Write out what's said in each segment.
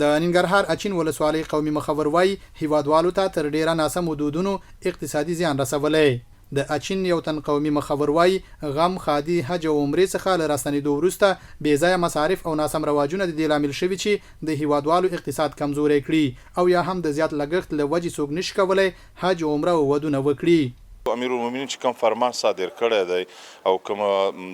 د ننګرهار اچين ولسوالۍ قومي مخور وايي هيوادوالو ته تر ډیره ناسمو دودونو اقتصادي زيان رسولی. د اچين یو تن قومي مخور وايي غم خادي حج او عمرې څخه له راستنېدو وروسته بې ځایه مصارف او ناسم رواجونه د دې لامل شوي چې د هیوادوالو اقتصاد کمزوری کړي او یا هم د زیات لګښت له وجې څوک نشي کولی حج عمره او ودونه وکړي. امیر المؤمنین چې کوم فرمان صادر کړی دی او کوم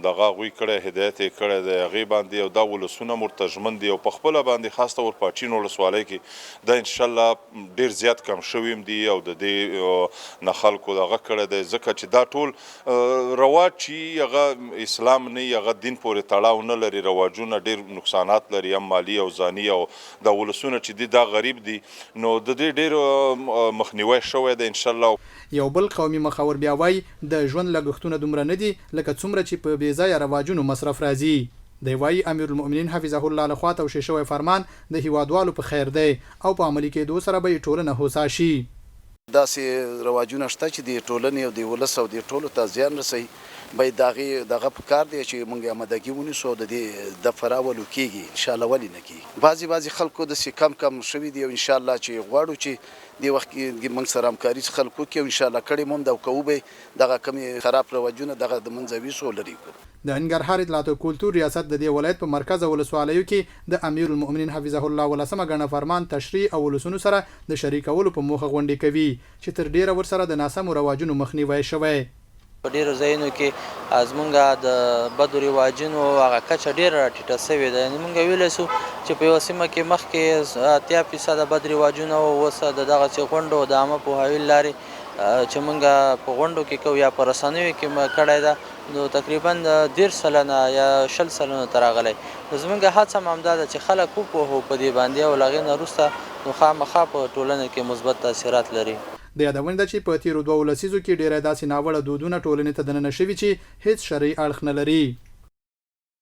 دغه هغوی کړی هدایت یې کړی دی هغې باندې او دا ولسونه مرتجمن دي او په خپله باندې خاص طور په اچین ولسوالۍ کې دا انشاءالله ډېر زیات کم شوي دي او د دې نه خلکو دغه کړی دی ځکه چې دا ټول رواج چې هغه اسلام نه هغه دین پورې تړاو نه لري رواجونه ډېر نقصانات لري هم مالي او ځاني او دا ولسونه چې دي دا غریب دي نو د دې ډېر مخنیوی شوی دی انشاءالله. یو بل قومي مخور بیا وایي د ژوند لګښتونه دومره نه دي لکه څومره چې په بې ځایه رواجونو مصرف راځي. دی وایي امیر المؤمنین حفظه الله لخوا توشیح شوی فرمان د هیوادوالو په خیر دی او په عملي کېدو سره به ټولنه هوسا شي. داسې رواجونه شته چې د ټولنې او د ولس او د ټولو ته زیان رسوي باید دغه په کار دی چې موږ آمادګي ونیسو د دې دفعه راولو کېږي انشاءالله ولې نه کېږي. بعضې خلکو داسې کم شوي دي او انشاءالله چې غواړو چې دې وخت کې موږ سره همکاري خلکو کې او انشاءالله کړې مو هم دا کوو به دغه کمې خراب رواجونه دغه د منځه ویسو لري کړو. د ننګرهار اطلاعات او کلتور ریاست د دې ولایت په مرکز ولسوالیو کې د امیر المؤمنین حفظه الله ولسمه ګڼه فرمان تشریح او ولسونو سره د شریکولو په موخه غونډې کوي چې تر ډیره ورسره د ناسمو رواجونو مخنیوی شوی. په ډیرو ځایونو کې زمونږ د بدو رواجونو هغه کچه ډیره راټیټه سوې ده. یعنې مونږ ویلی سو چې په یوه سیمه کې مخکې 80% بد رواجونه او اوس د دغسې غونډو د عامه پوهاوي له لارې چې مونږ په غونډو کې کوو یا په رسنیو کې کړی ده نو تقریبا 10 سلنه یا 20 سلنو ته راغلی. زمونږ هڅه هم همدا ده چې خلک وپوهو په دې باندې او له هغې نه وروسته نو خامخا په ټولنه کې مثبت تاثیرات لري. د یادونه ده چې په تیرو 2 لسیزو کې ډیره داسې ناوړه دودونه ټولنې ته دننه شوي چې هیڅ شرعي اړخ نه لري.